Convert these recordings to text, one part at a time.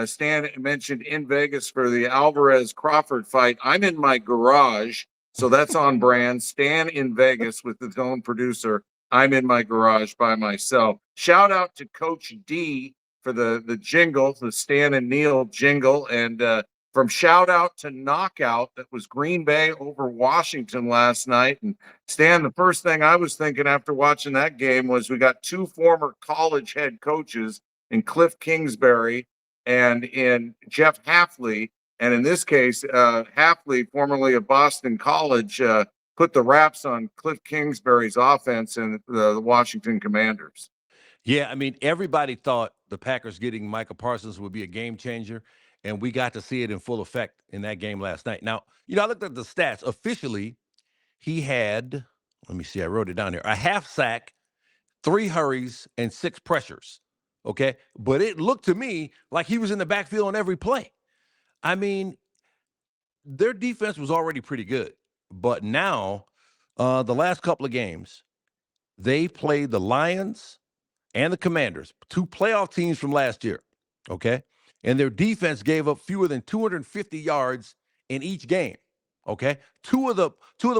Stan mentioned in Vegas for the Alvarez-Crawford fight. I'm in my garage, so that's on brand. Stan in Vegas with his own producer. I'm in my garage by myself. Shout out to Coach D for the jingle, the Stan and Neil jingle. And from shout out to knockout, that was Green Bay over Washington last night. And Stan, the first thing I was thinking after watching that game was we got two former college head coaches in Cliff Kingsbury and in Jeff Hafley. And in this case, Hafley, formerly of Boston College, put the wraps on Cliff Kingsbury's offense and the Washington Commanders. Yeah, I mean, everybody thought the Packers getting Micah Parsons would be a game changer, and we got to see it in full effect in that game last night. Now, I looked at the stats. Officially, he had, let me see, I wrote it down here, a half sack, 3 hurries, and 6 pressures. Okay? But it looked to me like he was in the backfield on every play. I mean, their defense was already pretty good. But now, the last couple of games, they played the Lions and the Commanders, 2 playoff teams from last year, okay? And their defense gave up fewer than 250 yards in each game, okay? Two of the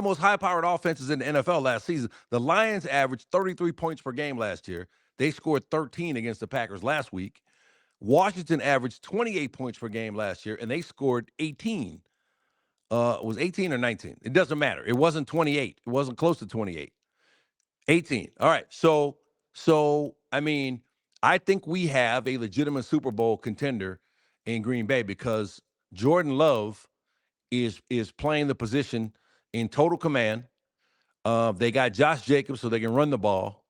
most high-powered offenses in the NFL last season. The Lions averaged 33 points per game last year. They scored 13 against the Packers last week. Washington averaged 28 points per game last year, and they scored 18. It was 18 or 19. It doesn't matter. It wasn't 28. It wasn't close to 28. 18. All right. So I mean, I think we have a legitimate Super Bowl contender in Green Bay because Jordan Love is playing the position in total command. They got Josh Jacobs so they can run the ball.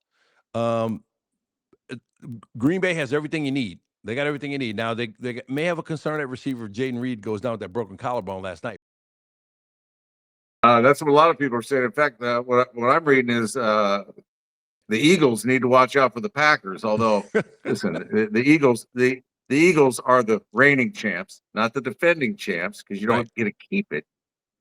Green Bay has everything you need. They got everything you need. Now, they may have a concern at receiver if Jaden Reed goes down with that broken collarbone last night. That's what a lot of people are saying. In fact, what I'm reading is the Eagles need to watch out for the Packers. Although, listen, the Eagles are the reigning champs, not the defending champs, because you don't get to keep it.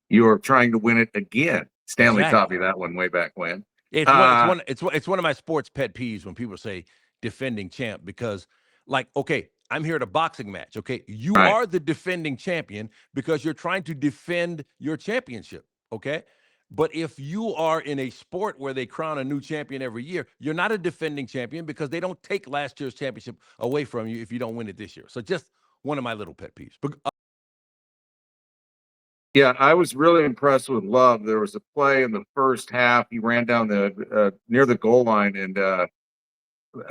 You are trying to win it again. Stanley taught me that one way back when. It's one of my sports pet peeves when people say defending champ because, like, okay, I'm here at a boxing match. Okay, you are the defending champion because you're trying to defend your championship. Okay. But if you are in a sport where they crown a new champion every year, you're not a defending champion because they don't take last year's championship away from you if you don't win it this year. So just one of my little pet peeves. Yeah, I was really impressed with Love. There was a play in the first half. He ran down the near the goal line, and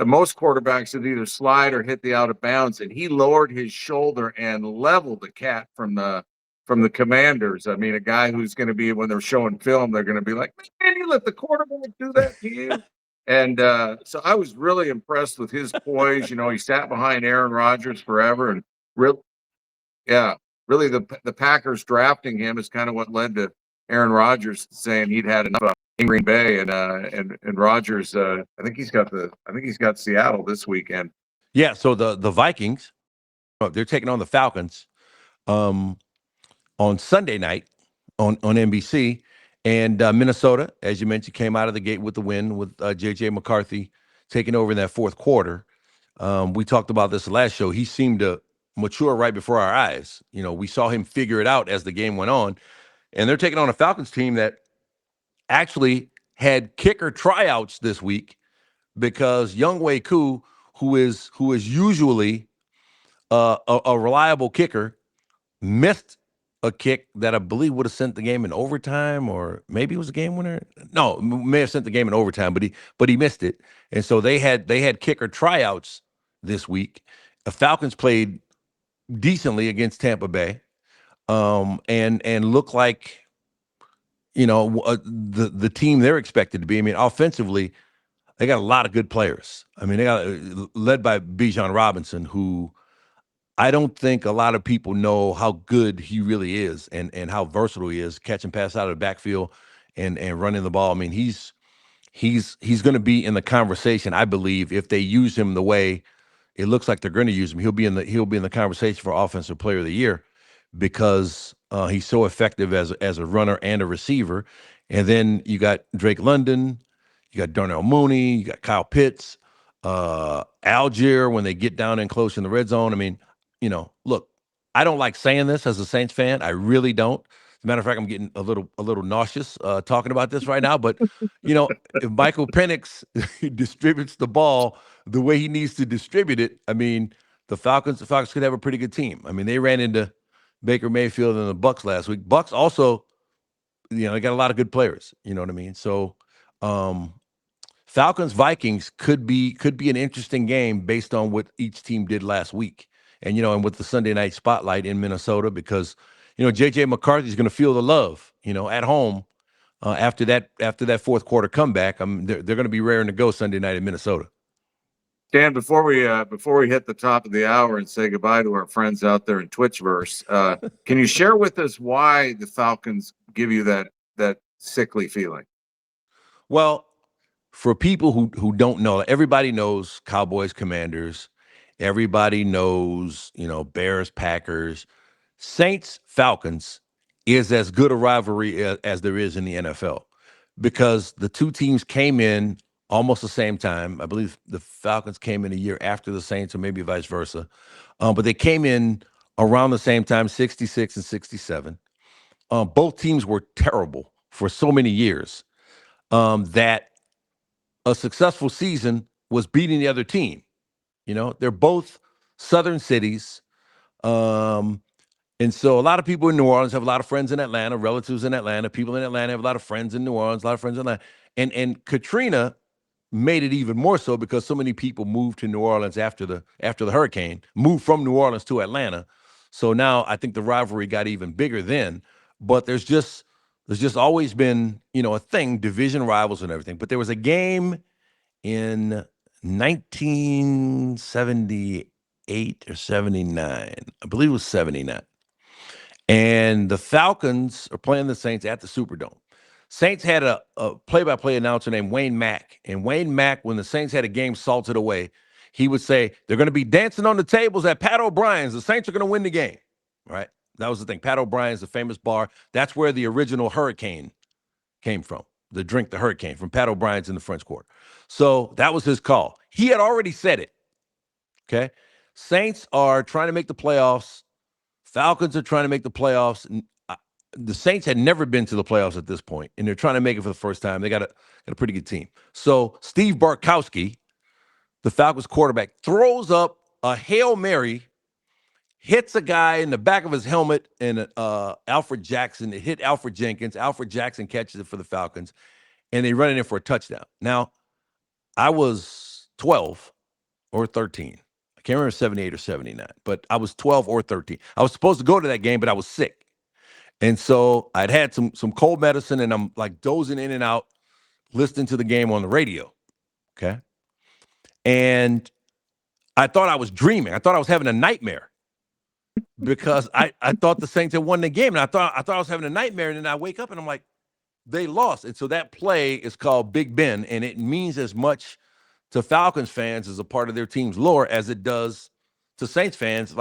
most quarterbacks would either slide or hit the out of bounds, and he lowered his shoulder and leveled the cat from the Commanders. I mean, a guy who's going to be, when they're showing film, they're going to be like, man, you let the quarterback do that to you? And so I was really impressed with his poise. He sat behind Aaron Rodgers forever, and really the Packers drafting him is kind of what led to Aaron Rodgers saying he'd had enough in Green Bay, and Rodgers. I think he's got Seattle this weekend. Yeah. So the Vikings, they're taking on the Falcons on Sunday night on NBC, and Minnesota, as you mentioned, came out of the gate with the win with J.J. McCarthy taking over in that fourth quarter. We talked about this last show. He seemed to mature right before our eyes. We saw him figure it out as the game went on, and they're taking on a Falcons team that actually had kicker tryouts this week because Younghoe Koo, who is usually a reliable kicker, missed a kick that I believe would have sent the game in overtime, or maybe it was a game winner. No, may have sent the game in overtime, but he missed it. And so they had kicker tryouts this week. The Falcons played decently against Tampa Bay, and looked like the team they're expected to be. I mean, offensively, they got a lot of good players. I mean, they got led by Bijan Robinson, who I don't think a lot of people know how good he really is and how versatile he is, catching pass out of the backfield and running the ball. I mean, he's going to be in the conversation, I believe, if they use him the way it looks like they're going to use him. He'll be in the conversation for Offensive Player of the Year because he's so effective as a runner and a receiver. And then you got Drake London, you got Darnell Mooney, you got Kyle Pitts, Algier when they get down in close in the red zone. I mean, look, I don't like saying this as a Saints fan. I really don't. As a matter of fact, I'm getting a little nauseous talking about this right now. But if Michael Penix distributes the ball the way he needs to distribute it, I mean, the Falcons could have a pretty good team. I mean, they ran into Baker Mayfield and the Bucks last week. Bucks also, they got a lot of good players. You know what I mean? So, Falcons Vikings could be an interesting game based on what each team did last week, and with the Sunday night spotlight in Minnesota, because JJ McCarthy's going to feel the love, at home after that fourth quarter comeback. They're going to be raring to go Sunday night in Minnesota. Dan, before we hit the top of the hour and say goodbye to our friends out there in Twitchverse, can you share with us why the Falcons give you that sickly feeling? Well, for people who don't know, everybody knows Cowboys, Commanders. Everybody knows, Bears, Packers. Saints, Falcons is as good a rivalry as there is in the NFL, because the two teams came in almost the same time. I believe the Falcons came in a year after the Saints, or maybe vice versa. But they came in around the same time, 66 and 67. Both teams were terrible for so many years that a successful season was beating the other team. They're both southern cities. And so a lot of people in New Orleans have a lot of friends in Atlanta, relatives in Atlanta. People in Atlanta have a lot of friends in New Orleans, a lot of friends in Atlanta. And Katrina made it even more so, because so many people moved to New Orleans after the hurricane, moved from New Orleans to Atlanta. So now I think the rivalry got even bigger then. But there's just always been, a thing, division rivals and everything. But there was a game in 1978 or 79. I believe it was 79. And the Falcons are playing the Saints at the Superdome. Saints had a play-by-play announcer named Wayne Mack. And Wayne Mack, when the Saints had a game salted away, he would say, they're going to be dancing on the tables at Pat O'Brien's. The Saints are going to win the game, right? That was the thing. Pat O'Brien's, the famous bar. That's where the original Hurricane came from, the drink, the Hurricane, from Pat O'Brien's in the French Quarter. So that was his call. He had already said it, okay? Saints are trying to make the playoffs. Falcons are trying to make the playoffs. The Saints had never been to the playoffs at this point, and they're trying to make it for the first time. They got a pretty good team. So Steve Bartkowski, the Falcons quarterback, throws up a Hail Mary, hits a guy in the back of his helmet, and Alfred Jackson. It hit Alfred Jenkins. Alfred Jackson catches it for the Falcons, and they run it in for a touchdown. Now, I was 12 or 13. I can't remember 78 or 79, but I was 12 or 13. I was supposed to go to that game, but I was sick. And so I'd had some cold medicine, and I'm like dozing in and out, listening to the game on the radio. Okay. And I thought I was dreaming. I thought I was having a nightmare, because I thought the Saints had won the game. And I thought I was having a nightmare. And then I wake up and I'm like, they lost. And so that play is called Big Ben. And it means as much to Falcons fans as a part of their team's lore as it does to Saints fans.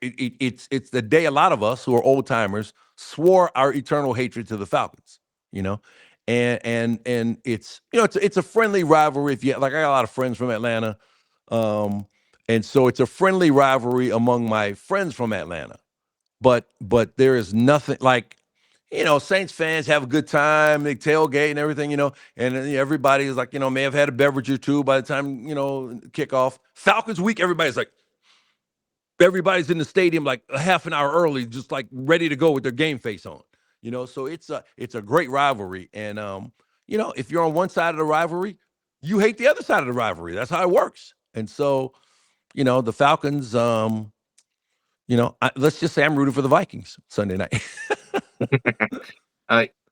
It's the day a lot of us who are old timers swore our eternal hatred to the Falcons, and it's it's a friendly rivalry. If you like, I got a lot of friends from Atlanta, and so it's a friendly rivalry among my friends from Atlanta. But there is nothing like, Saints fans have a good time, they tailgate and everything, and everybody is like, may have had a beverage or two by the time, kickoff. Falcons week, everybody's in the stadium like a half an hour early, just like ready to go with their game face on, so it's a great rivalry. And, if you're on one side of the rivalry, you hate the other side of the rivalry. That's how it works. And so, the Falcons, let's just say I'm rooting for the Vikings Sunday night.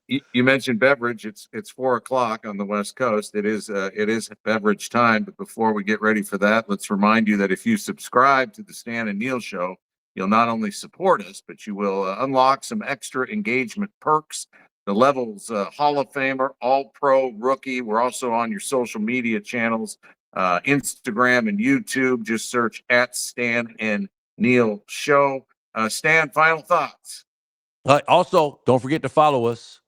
You mentioned beverage. It's 4:00 on the West Coast. It is beverage time. But before we get ready for that, let's remind you that if you subscribe to the Stan and Neil Show, you'll not only support us, but you will unlock some extra engagement perks. The levels: Hall of Famer, All Pro, Rookie. We're also on your social media channels, Instagram and YouTube. Just search at Stan and Neil Show. Stan, final thoughts. Also, don't forget to follow us.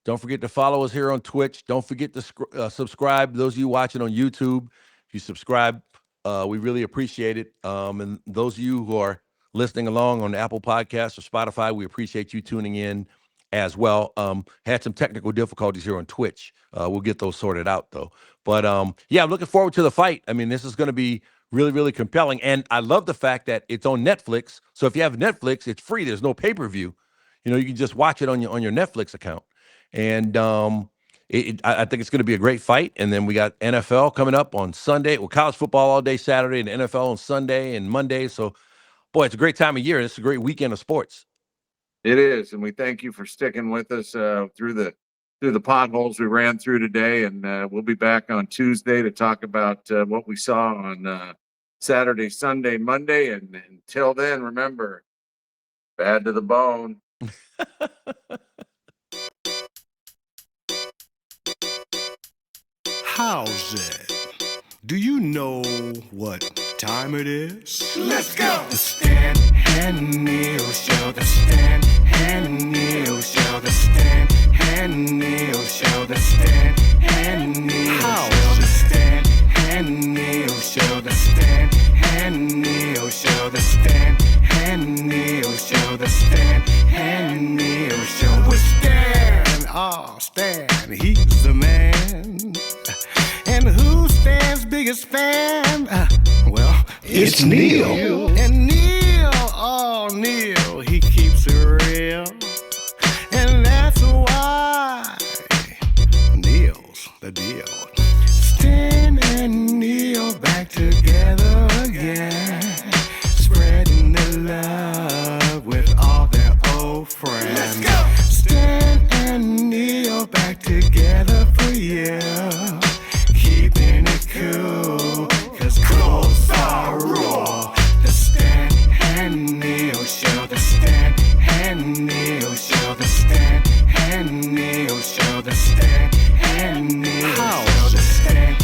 Don't forget to follow us here on Twitch. Don't forget to subscribe. Those of you watching on YouTube, if you subscribe, we really appreciate it. And those of you who are listening along on Apple Podcasts or Spotify, we appreciate you tuning in as well. Had some technical difficulties here on Twitch. We'll get those sorted out, though. But, yeah, I'm looking forward to the fight. I mean, this is going to be really, really compelling. And I love the fact that it's on Netflix. So if you have Netflix, it's free. There's no pay-per-view. You know, you can just watch it on your Netflix account. And I think it's going to be a great fight. And then we got NFL coming up on Sunday. Well, college football all day Saturday and NFL on Sunday and Monday. So, boy, it's a great time of year. It's a great weekend of sports. It is, and we thank you for sticking with us through the potholes we ran through today. And we'll be back on Tuesday to talk about what we saw on Saturday, Sunday, Monday. And until then, remember, bad to the bone. How's it? Do you know what time it is? Let's go! The Stan and Neil Show. The Stan and Neil Show. The Stan and Neil Show. The Stan and Neil Show. The Stan and Neil Show. The Stan and Neil Show. The Stan and Neil Show. The Stan and Neil Show. With Stan. Oh, Stan, he's the man. And who's Stan's biggest fan? Well, it's Neil. And Neil, oh, Neil, he keeps it real. And that's why Neil's the deal. Stan and Neil back together again, spreading the love with all their old friends. Let's go! Stan and Neil back together for years, keeping it cool, 'cause clothes are raw. The Stan and Neil Show. The Stan and Neil Show. The Stan and Neil Show. The Stan and Neil Show. The Stan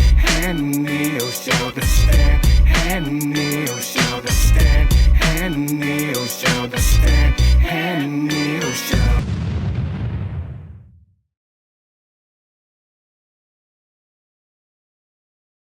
and Neil Show. The Stan and Neil Show. The Stan and Neil Show. The Stan and Neil Show.